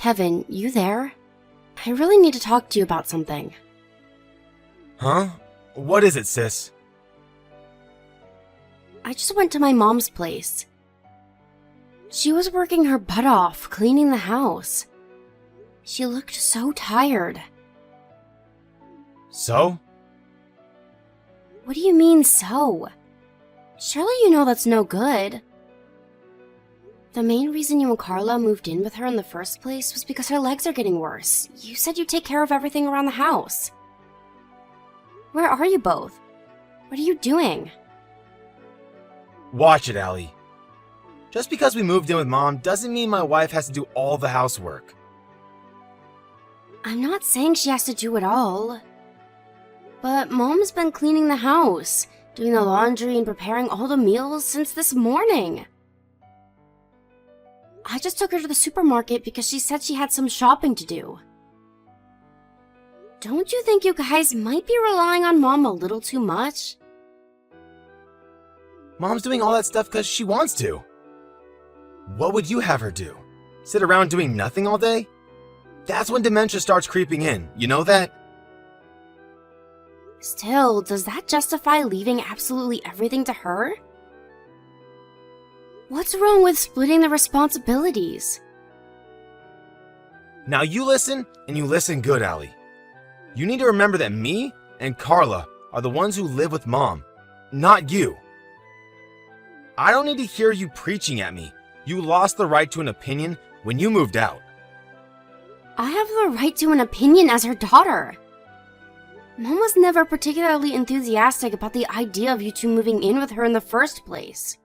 Kevin, you there? I really need to talk to you about something. Huh? What is it, sis? I just went to my mom's place. She was working her butt off, cleaning the house. She looked so tired. So? What do you mean, so? Surely you know that's no good. The main reason you and Carla moved in with her in the first place was because her legs are getting worse. You said you'd take care of everything around the house. Where are you both? What are you doing? Watch it, Allie. Just because we moved in with Mom doesn't mean my wife has to do all the housework. I'm not saying she has to do it all. But Mom's been cleaning the house, doing the laundry and preparing all the meals since this morning. I just took her to the supermarket because she said she had some shopping to do. Don't you think you guys might be relying on Mom a little too much? Mom's doing all that stuff because she wants to. What would you have her do? Sit around doing nothing all day? That's when dementia starts creeping in, you know that? Still, does that justify leaving absolutely everything to her? What's wrong with splitting the responsibilities? Now you listen, and you listen good, Allie. You need to remember that me and Carla are the ones who live with Mom, not you. I don't need to hear you preaching at me. You lost the right to an opinion when you moved out. I have the right to an opinion as her daughter. Mom was never particularly enthusiastic about the idea of you two moving in with her in the first place.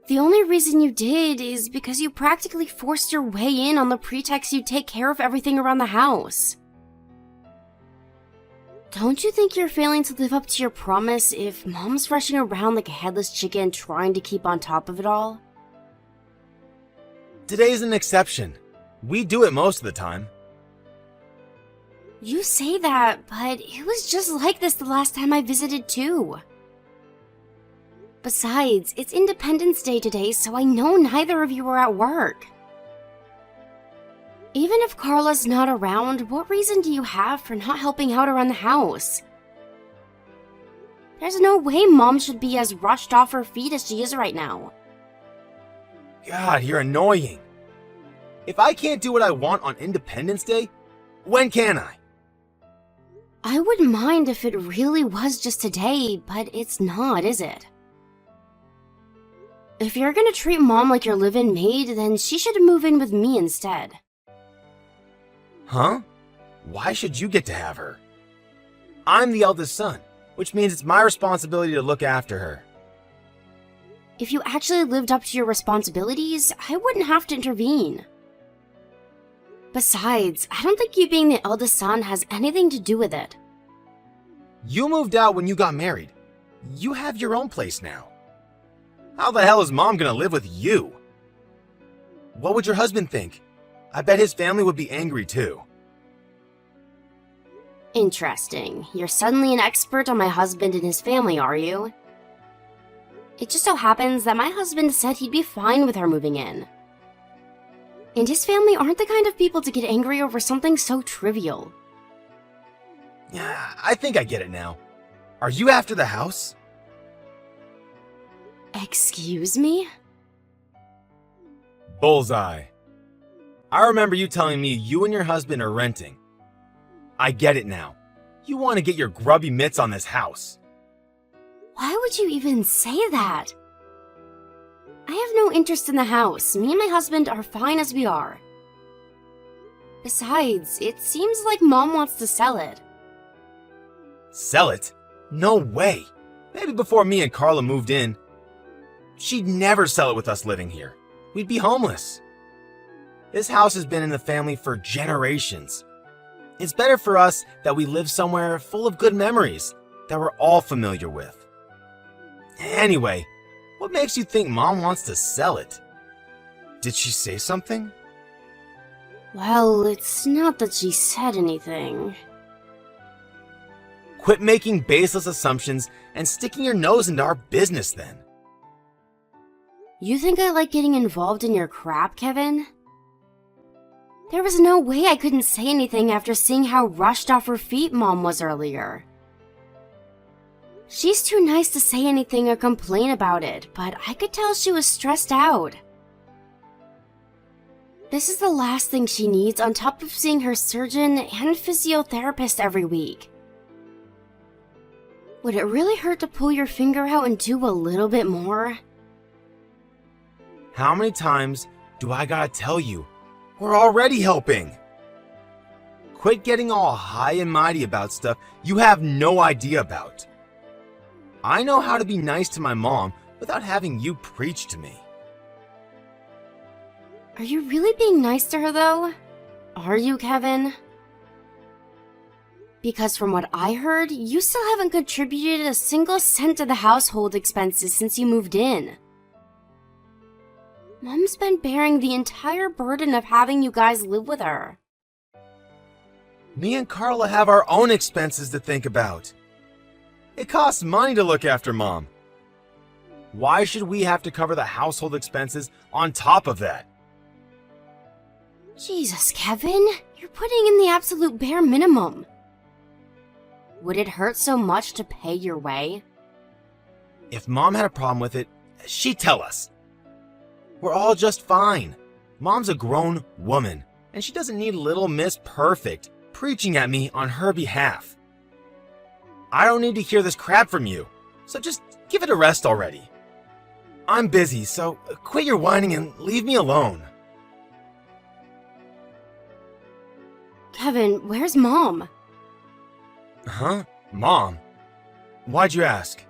The only reason you did is because you practically forced your way in on the pretext you'd take care of everything around the house. Don't you think you're failing to live up to your promise if Mom's rushing around like a headless chicken trying to keep on top of it all? Today's an exception. We do it most of the time. You say that, but it was just like this the last time I visited too. Besides, it's Independence Day today, so I know neither of you are at work. Even if Carla's not around, what reason do you have for not helping out around the house? There's no way Mom should be as rushed off her feet as she is right now. God, you're annoying. If I can't do what I want on Independence Day, when can I? I wouldn't mind if it really was just today, but it's not, is it? If you're gonna treat Mom like your live-in maid, then she should move in with me instead. Huh? Why should you get to have her? I'm the eldest son, which means it's my responsibility to look after her. If you actually lived up to your responsibilities, I wouldn't have to intervene. Besides, I don't think you being the eldest son has anything to do with it. You moved out when you got married. You have your own place now. How the hell is Mom gonna live with you? What would your husband think? I bet his family would be angry too. Interesting. You're suddenly an expert on my husband and his family, are you? It just so happens that my husband said he'd be fine with her moving in. And his family aren't the kind of people to get angry over something so trivial. Yeah, I think I get it now. Are you after the house? Excuse me? Bullseye. I remember you telling me you and your husband are renting. I get it now. You want to get your grubby mitts on this house. Why would you even say that? I have no interest in the house. Me and my husband are fine as we are. Besides, it seems like Mom wants to sell it. Sell it? No way. Maybe before me and Carla moved in. She'd never sell it with us living here. We'd be homeless. This house has been in the family for generations. It's better for us that we live somewhere full of good memories that we're all familiar with. Anyway, what makes you think Mom wants to sell it? Did she say something? Well, it's not that she said anything. Quit making baseless assumptions and sticking your nose into our business then. You think I like getting involved in your crap, Kevin? There was no way I couldn't say anything after seeing how rushed off her feet Mom was earlier. She's too nice to say anything or complain about it, but I could tell she was stressed out. This is the last thing she needs on top of seeing her surgeon and physiotherapist every week. Would it really hurt to pull your finger out and do a little bit more? How many times do I gotta tell you? We're already helping. Quit getting all high and mighty about stuff you have no idea about. I know how to be nice to my mom without having you preach to me. Are you really being nice to her, though? Are you, Kevin? Because from what I heard, you still haven't contributed a single cent to the household expenses since you moved in. Mom's been bearing the entire burden of having you guys live with her. Me and Carla have our own expenses to think about. It costs money to look after Mom. Why should we have to cover the household expenses on top of that? Jesus, Kevin, you're putting in the absolute bare minimum. Would it hurt so much to pay your way? If Mom had a problem with it, she'd tell us. We're all just fine. Mom's a grown woman, and she doesn't need little Miss Perfect preaching at me on her behalf. I don't need to hear this crap from you, so just give it a rest already. I'm busy, so quit your whining and leave me alone. Kevin, where's Mom? Huh? Mom? Why'd you ask?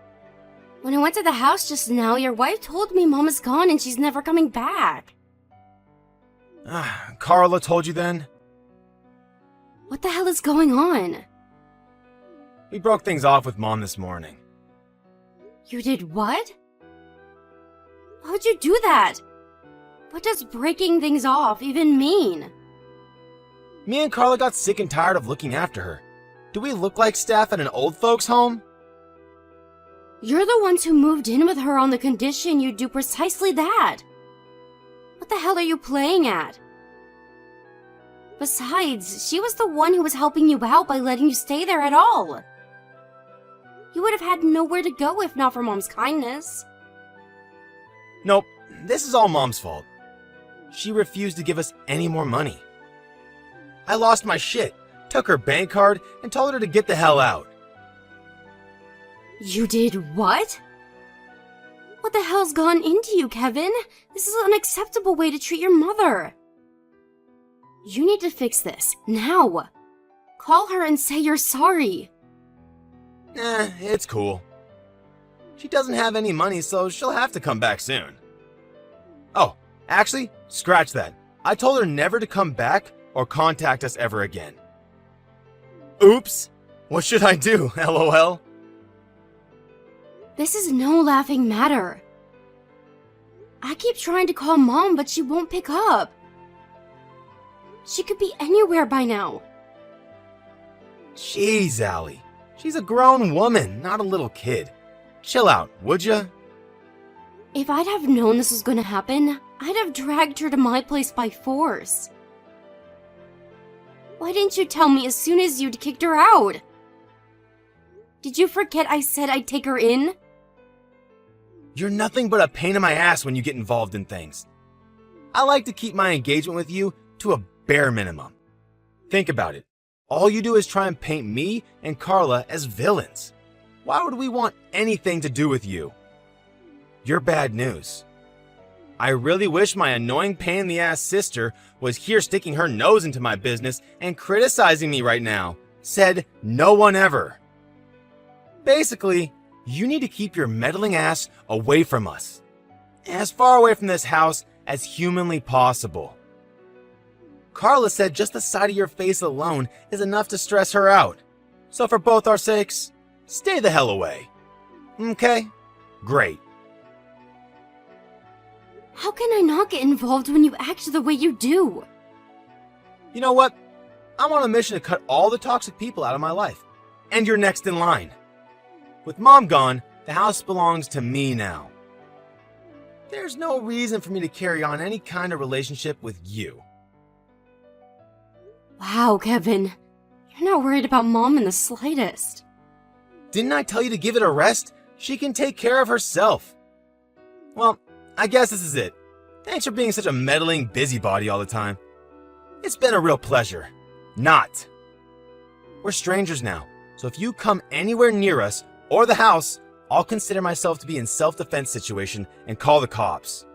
When I went to the house just now, your wife told me Mom is gone and she's never coming back. Carla told you then? What the hell is going on? We broke things off with Mom this morning. You did what? How'd you do that? What does breaking things off even mean? Me and Carla got sick and tired of looking after her. Do we look like staff at an old folks' home? You're the ones who moved in with her on the condition you'd do precisely that. What the hell are you playing at? Besides, she was the one who was helping you out by letting you stay there at all. You would have had nowhere to go if not for Mom's kindness. Nope, this is all Mom's fault. She refused to give us any more money. I lost my shit, took her bank card, and told her to get the hell out. You did what? What the hell's gone into you, Kevin? This is an unacceptable way to treat your mother. You need to fix this, now. Call her and say you're sorry. It's cool. She doesn't have any money, so she'll have to come back soon. Oh, actually, scratch that. I told her never to come back or contact us ever again. Oops! What should I do, LOL? This is no laughing matter. I keep trying to call Mom, but she won't pick up. She could be anywhere by now. Jeez, Allie. She's a grown woman, not a little kid. Chill out, would ya? If I'd have known this was gonna happen, I'd have dragged her to my place by force. Why didn't you tell me as soon as you'd kicked her out? Did you forget I said I'd take her in? You're nothing but a pain in my ass when you get involved in things. I like to keep my engagement with you to a bare minimum. Think about it. All you do is try and paint me and Carla as villains. Why would we want anything to do with you? You're bad news. I really wish my annoying pain-in-the-ass sister was here sticking her nose into my business and criticizing me right now. Said no one ever. Basically, you need to keep your meddling ass away from us. As far away from this house as humanly possible. Carla said just the sight of your face alone is enough to stress her out. So for both our sakes, stay the hell away. Okay? Great. How can I not get involved when you act the way you do? You know what? I'm on a mission to cut all the toxic people out of my life. And you're next in line. With Mom gone, the house belongs to me now. There's no reason for me to carry on any kind of relationship with you. Wow, Kevin. You're not worried about Mom in the slightest. Didn't I tell you to give it a rest? She can take care of herself. Well, I guess this is it. Thanks for being such a meddling busybody all the time. It's been a real pleasure. Not. We're strangers now, so if you come anywhere near us or the house, I'll consider myself to be in self-defense situation and call the cops.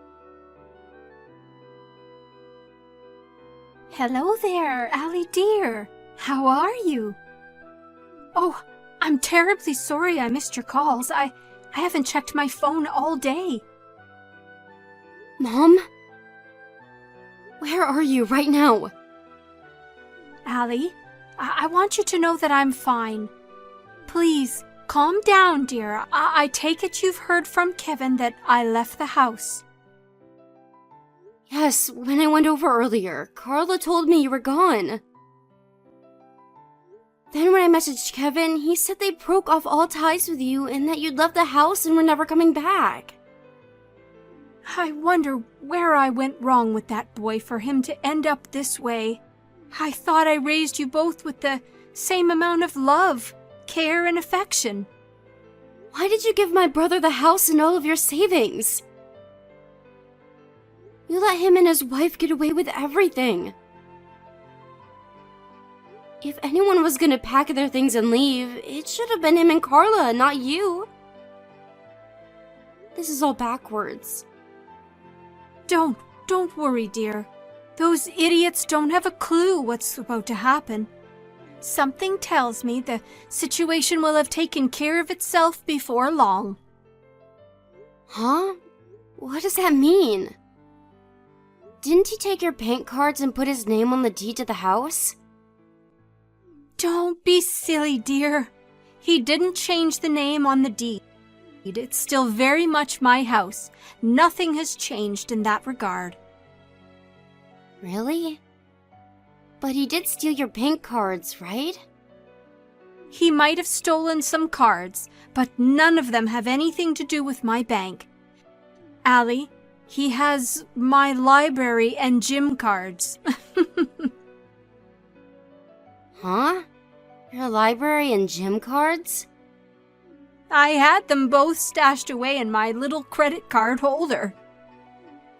Hello there, Allie dear. How are you? Oh, I'm terribly sorry I missed your calls. I haven't checked my phone all day. Mom? Where are you right now? Allie, I want you to know that I'm fine. Please, calm down, dear. I take it you've heard from Kevin that I left the house. Yes, when I went over earlier, Carla told me you were gone. Then when I messaged Kevin, he said they broke off all ties with you and that you'd left the house and were never coming back. I wonder where I went wrong with that boy for him to end up this way. I thought I raised you both with the same amount of love, care, and affection. Why did you give my brother the house and all of your savings? You let him and his wife get away with everything. If anyone was gonna pack their things and leave, it should have been him and Carla, not you. This is all backwards. Don't worry, dear. Those idiots don't have a clue what's about to happen. Something tells me the situation will have taken care of itself before long. Huh? What does that mean? Didn't he take your bank cards and put his name on the deed to the house? Don't be silly, dear. He didn't change the name on the deed. It's still very much my house. Nothing has changed in that regard. Really? But he did steal your bank cards, right? He might have stolen some cards, but none of them have anything to do with my bank. Allie, he has my library and gym cards. Huh? Your library and gym cards? I had them both stashed away in my little credit card holder.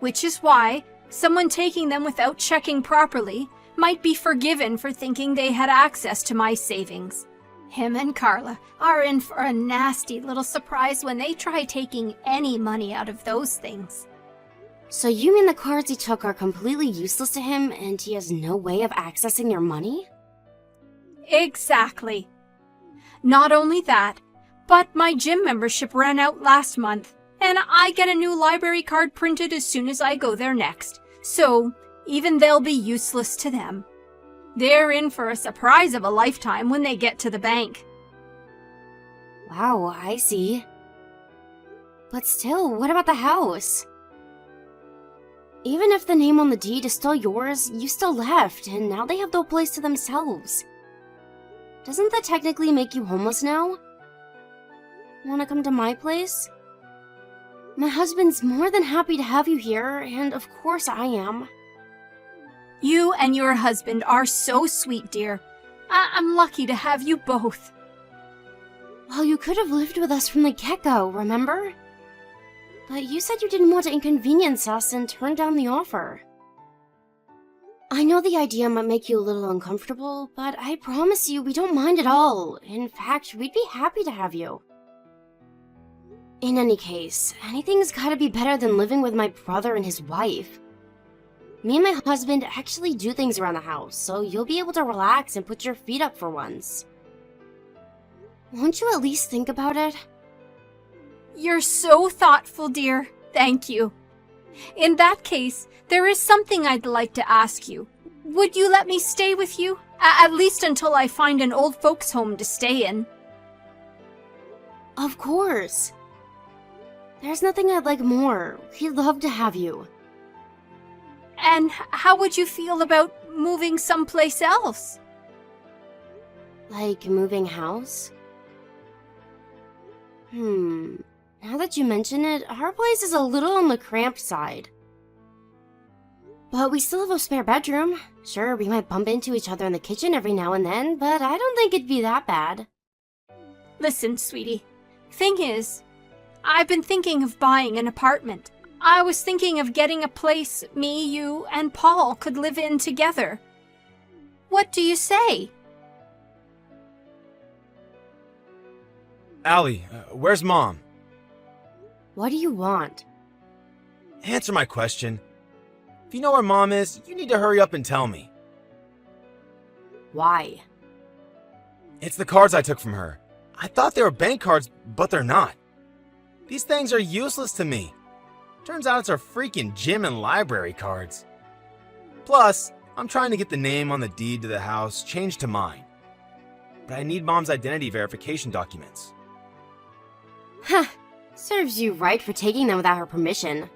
Which is why someone taking them without checking properly might be forgiven for thinking they had access to my savings. Him and Carla are in for a nasty little surprise when they try taking any money out of those things. So you mean the cards he took are completely useless to him and he has no way of accessing your money? Exactly. Not only that, but my gym membership ran out last month, and I get a new library card printed as soon as I go there next, so even they'll be useless to them. They're in for a surprise of a lifetime when they get to the bank. Wow, I see. But still, what about the house? Even if the name on the deed is still yours, you still left, and now they have the place to themselves. Doesn't that technically make you homeless now? Wanna come to my place? My husband's more than happy to have you here, and of course I am. You and your husband are so sweet, dear. I'm lucky to have you both. Well, you could have lived with us from the get-go, remember? But you said you didn't want to inconvenience us and turned down the offer. I know the idea might make you a little uncomfortable, but I promise you we don't mind at all. In fact, we'd be happy to have you. In any case, anything's gotta be better than living with my brother and his wife. Me and my husband actually do things around the house, so you'll be able to relax and put your feet up for once. Won't you at least think about it? You're so thoughtful, dear. Thank you. In that case, there is something I'd like to ask you. Would you let me stay with you? At least until I find an old folks' home to stay in. Of course. There's nothing I'd like more. We'd love to have you. And how would you feel about moving someplace else? Like moving house? Now that you mention it, our place is a little on the cramped side. But we still have a spare bedroom. Sure, we might bump into each other in the kitchen every now and then, but I don't think it'd be that bad. Listen, sweetie. Thing is, I've been thinking of buying an apartment. I was thinking of getting a place me, you, and Paul could live in together. What do you say? Allie, where's Mom? What do you want? Answer my question. If you know where Mom is, you need to hurry up and tell me. Why? It's the cards I took from her. I thought they were bank cards, but they're not. These things are useless to me. Turns out it's our freaking gym and library cards. Plus, I'm trying to get the name on the deed to the house changed to mine. But I need Mom's identity verification documents. Huh. Serves you right for taking them without her permission.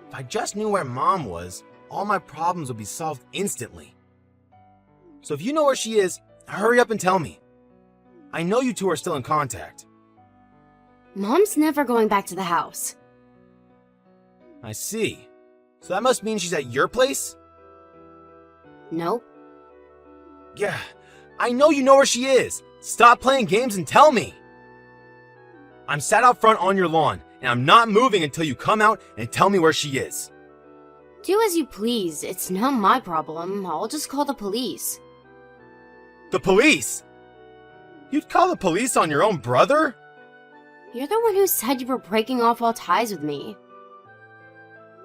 If I just knew where Mom was, all my problems would be solved instantly. So if you know where she is, hurry up and tell me. I know you two are still in contact. Mom's never going back to the house. I see. So that must mean she's at your place? Nope. Yeah, I know you know where she is. Stop playing games and tell me. I'm sat out front on your lawn, and I'm not moving until you come out and tell me where she is. Do as you please. It's not my problem. I'll just call the police. The police? You'd call the police on your own brother? You're the one who said you were breaking off all ties with me.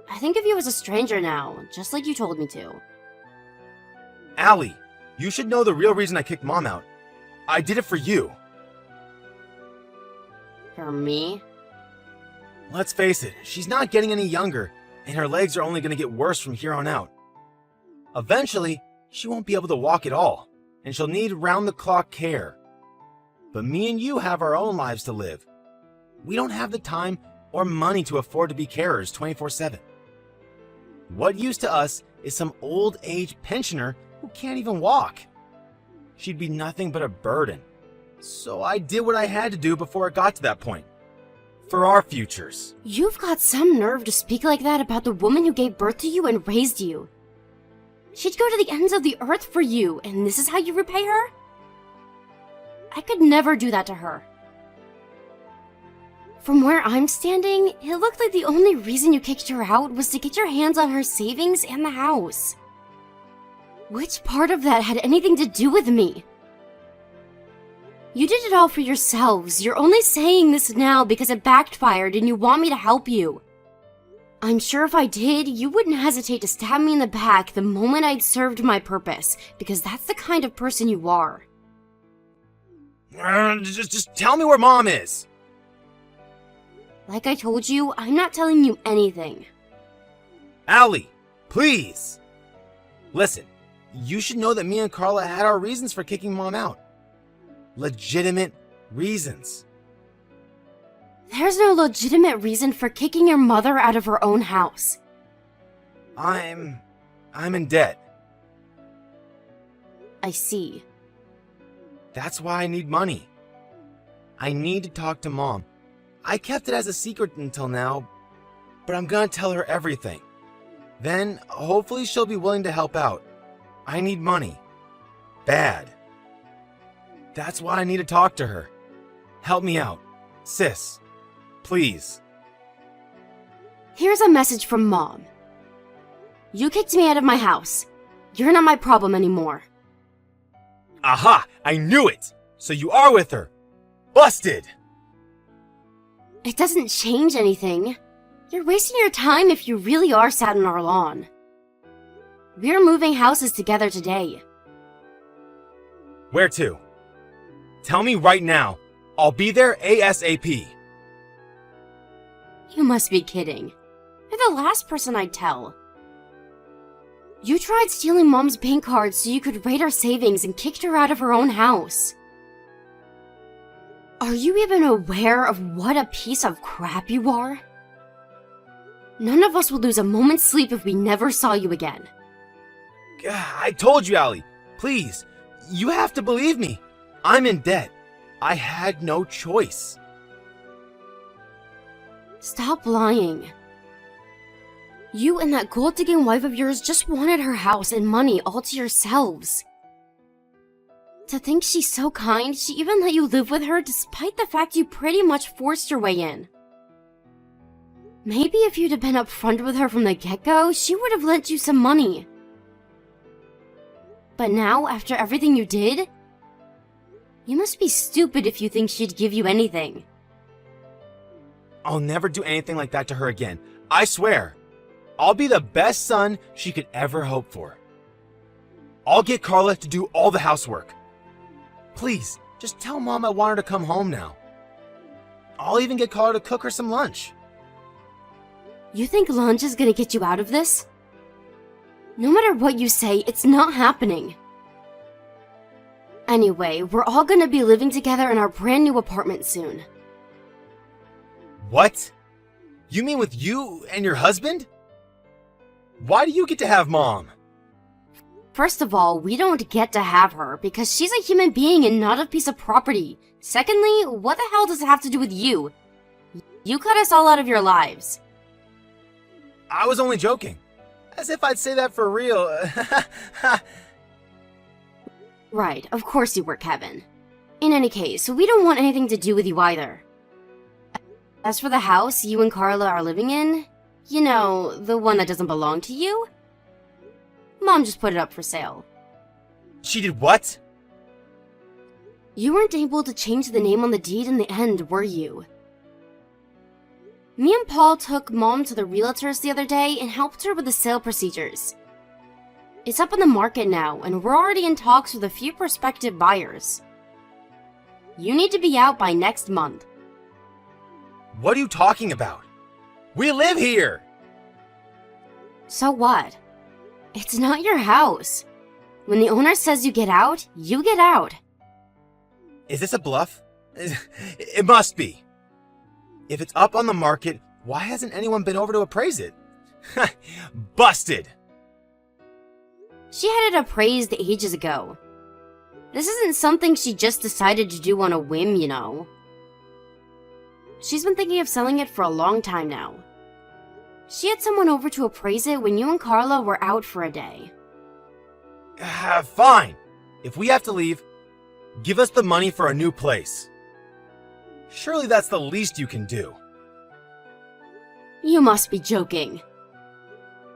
I think of you as a stranger now, just like you told me to. Allie, you should know the real reason I kicked Mom out. I did it for you. For me? Let's face it, she's not getting any younger, and her legs are only going to get worse from here on out. Eventually, she won't be able to walk at all, and she'll need round-the-clock care. But me and you have our own lives to live. We don't have the time or money to afford to be carers 24/7. What use to us is some old-age pensioner who can't even walk? She'd be nothing but a burden. So I did what I had to do before it got to that point. For our futures. You've got some nerve to speak like that about the woman who gave birth to you and raised you. She'd go to the ends of the earth for you, and this is how you repay her? I could never do that to her. From where I'm standing, it looked like the only reason you kicked her out was to get your hands on her savings and the house. Which part of that had anything to do with me? You did it all for yourselves. You're only saying this now because it backfired and you want me to help you. I'm sure if I did, you wouldn't hesitate to stab me in the back the moment I'd served my purpose, because that's the kind of person you are. Just tell me where Mom is. Like I told you, I'm not telling you anything. Allie, please. Listen, you should know that me and Carla had our reasons for kicking Mom out. Legitimate reasons. There's no legitimate reason for kicking your mother out of her own house. I'm in debt. I see. That's why I need money. I need to talk to Mom. I kept it as a secret until now, but I'm gonna tell her everything. Then, hopefully she'll be willing to help out. I need money. Bad. That's why I need to talk to her. Help me out. Sis. Please. Here's a message from Mom. You kicked me out of my house. You're not my problem anymore. Aha! I knew it! So you are with her. Busted! It doesn't change anything. You're wasting your time if you really are sat on our lawn. We're moving houses together today. Where to? Tell me right now. I'll be there ASAP. You must be kidding. You're the last person I'd tell. You tried stealing Mom's bank cards so you could raid our savings and kicked her out of her own house. Are you even aware of what a piece of crap you are? None of us would lose a moment's sleep if we never saw you again. I told you, Allie. Please. You have to believe me. I'm in debt. I had no choice. Stop lying. You and that gold-digging wife of yours just wanted her house and money all to yourselves. To think she's so kind, she even let you live with her despite the fact you pretty much forced your way in. Maybe if you'd have been upfront with her from the get-go, she would have lent you some money. But now, after everything you did, you must be stupid if you think she'd give you anything. I'll never do anything like that to her again. I swear. I'll be the best son she could ever hope for. I'll get Carla to do all the housework. Please, just tell Mom I want her to come home now. I'll even get Carla to cook her some lunch. You think lunch is gonna get you out of this? No matter what you say, it's not happening. Anyway, we're all gonna be living together in our brand new apartment soon. What? You mean with you and your husband? Why do you get to have Mom? First of all, we don't get to have her because she's a human being and not a piece of property. Secondly, what the hell does it have to do with you? You cut us all out of your lives. I was only joking. As if I'd say that for real. Right, of course you were, Kevin. In any case, we don't want anything to do with you either. As for the house you and Carla are living in, you know, the one that doesn't belong to you, Mom just put it up for sale. She did what? You weren't able to change the name on the deed in the end, were you? Me and Paul took Mom to the realtors the other day and helped her with the sale procedures. It's up on the market now, and we're already in talks with a few prospective buyers. You need to be out by next month. What are you talking about? We live here! So what? It's not your house. When the owner says you get out, you get out. Is this a bluff? It must be. If it's up on the market, why hasn't anyone been over to appraise it? Busted! She had it appraised ages ago. This isn't something she just decided to do on a whim, you know. She's been thinking of selling it for a long time now. She had someone over to appraise it when you and Carla were out for a day. Fine. If we have to leave, give us the money for a new place. Surely that's the least you can do. You must be joking.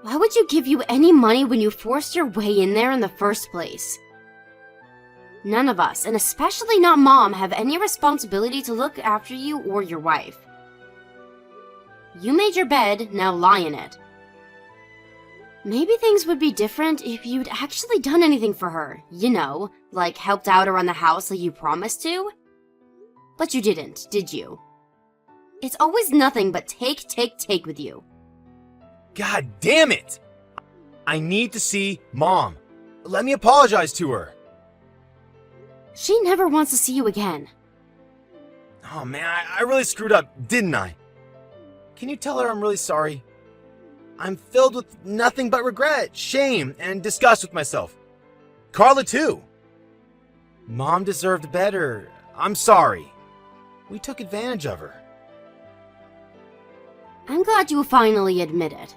Why would you give you any money when you forced your way in there in the first place? None of us, and especially not Mom, have any responsibility to look after you or your wife. You made your bed, now lie in it. Maybe things would be different if you'd actually done anything for her, you know, like helped out around the house like you promised to. But you didn't, did you? It's always nothing but take with you. God damn it! I need to see Mom. Let me apologize to her. She never wants to see you again. Oh man, I really screwed up, didn't I? Can you tell her I'm really sorry? I'm filled with nothing but regret, shame, and disgust with myself. Carla too. Mom deserved better. I'm sorry. We took advantage of her. I'm glad you finally admit it.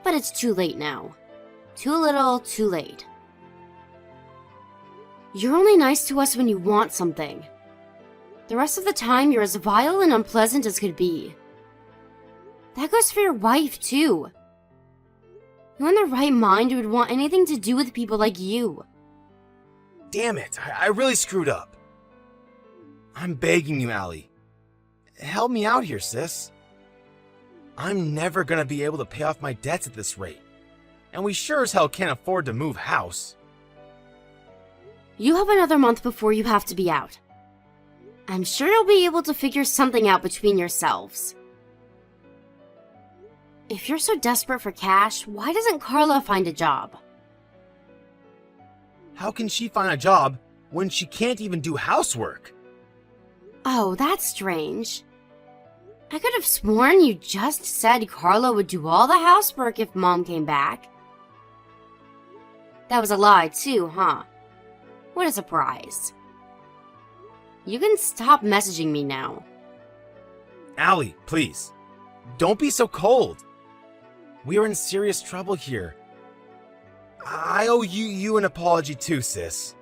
But it's too late now. Too little, too late. You're only nice to us when you want something. The rest of the time, you're as vile and unpleasant as could be. That goes for your wife, too. Who in their right mind would want anything to do with people like you? Damn it, I really screwed up. I'm begging you, Allie. Help me out here, sis. I'm never gonna be able to pay off my debts at this rate. And we sure as hell can't afford to move house. You have another month before you have to be out. I'm sure you'll be able to figure something out between yourselves. If you're so desperate for cash, why doesn't Carla find a job? How can she find a job when she can't even do housework? Oh, that's strange. I could have sworn you just said Carla would do all the housework if Mom came back. That was a lie too, huh? What a surprise. You can stop messaging me now. Allie, please. Don't be so cold. We are in serious trouble here. I owe you an apology too, sis.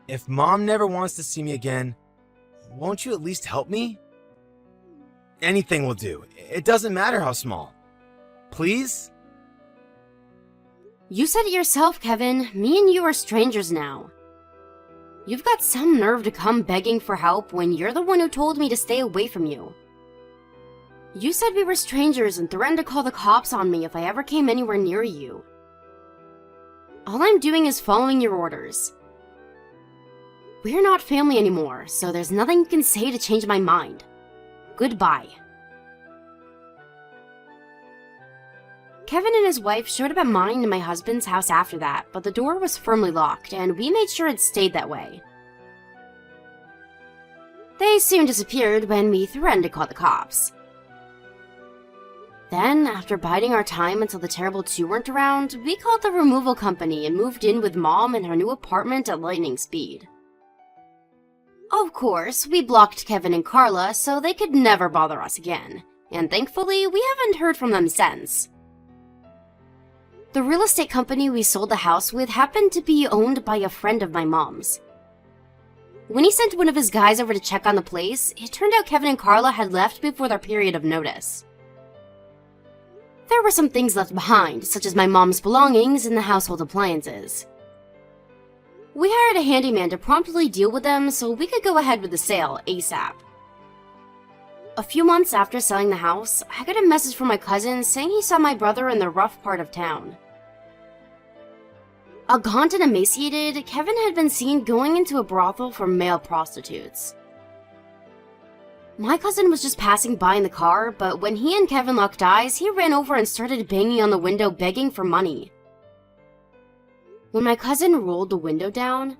If Mom never wants to see me again, won't you at least help me? Anything will do. It doesn't matter how small. Please? You said it yourself, Kevin. Me and you are strangers now. You've got some nerve to come begging for help when you're the one who told me to stay away from you. You said we were strangers and threatened to call the cops on me if I ever came anywhere near you. All I'm doing is following your orders. We're not family anymore, so there's nothing you can say to change my mind. Goodbye. Kevin and his wife showed up at mine and my husband's house after that, but the door was firmly locked, and we made sure it stayed that way. They soon disappeared when we threatened to call the cops. Then, after biding our time until the terrible two weren't around, we called the removal company and moved in with Mom in her new apartment at lightning speed. Of course, we blocked Kevin and Carla so they could never bother us again, and thankfully, we haven't heard from them since. The real estate company we sold the house with happened to be owned by a friend of my mom's. When he sent one of his guys over to check on the place, it turned out Kevin and Carla had left before their period of notice. There were some things left behind, such as my mom's belongings and the household appliances. We hired a handyman to promptly deal with them so we could go ahead with the sale ASAP. A few months after selling the house, I got a message from my cousin saying he saw my brother in the rough part of town. Gaunt and emaciated, Kevin had been seen going into a brothel for male prostitutes. My cousin was just passing by in the car, but when he and Kevin locked eyes, he ran over and started banging on the window begging for money. When my cousin rolled the window down,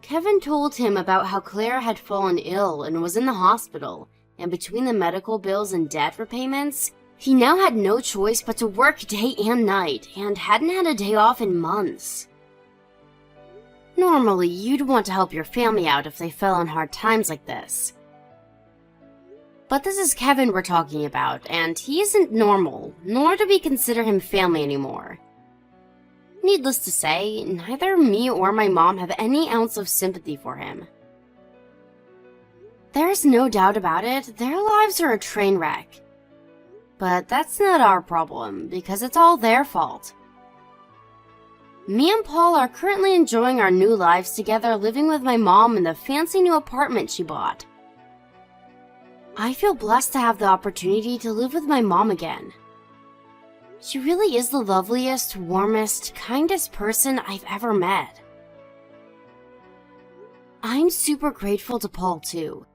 Kevin told him about how Claire had fallen ill and was in the hospital, and between the medical bills and debt repayments, he now had no choice but to work day and night, and hadn't had a day off in months. Normally, you'd want to help your family out if they fell on hard times like this. But this is Kevin we're talking about, and he isn't normal, nor do we consider him family anymore. Needless to say, neither me or my mom have any ounce of sympathy for him. There's no doubt about it, their lives are a train wreck. But that's not our problem, because it's all their fault. Me and Paul are currently enjoying our new lives together, living with my mom in the fancy new apartment she bought. I feel blessed to have the opportunity to live with my mom again. She really is the loveliest, warmest, kindest person I've ever met. I'm super grateful to Paul too.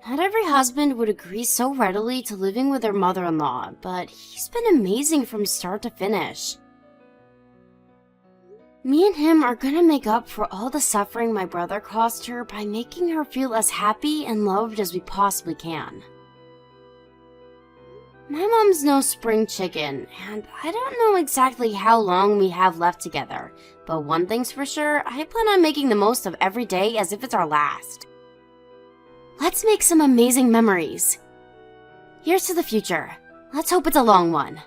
Not every husband would agree so readily to living with their mother-in-law, but he's been amazing from start to finish. Me and him are gonna make up for all the suffering my brother caused her by making her feel as happy and loved as we possibly can. My mom's no spring chicken, and I don't know exactly how long we have left together, but one thing's for sure, I plan on making the most of every day as if it's our last. Let's make some amazing memories. Here's to the future. Let's hope it's a long one.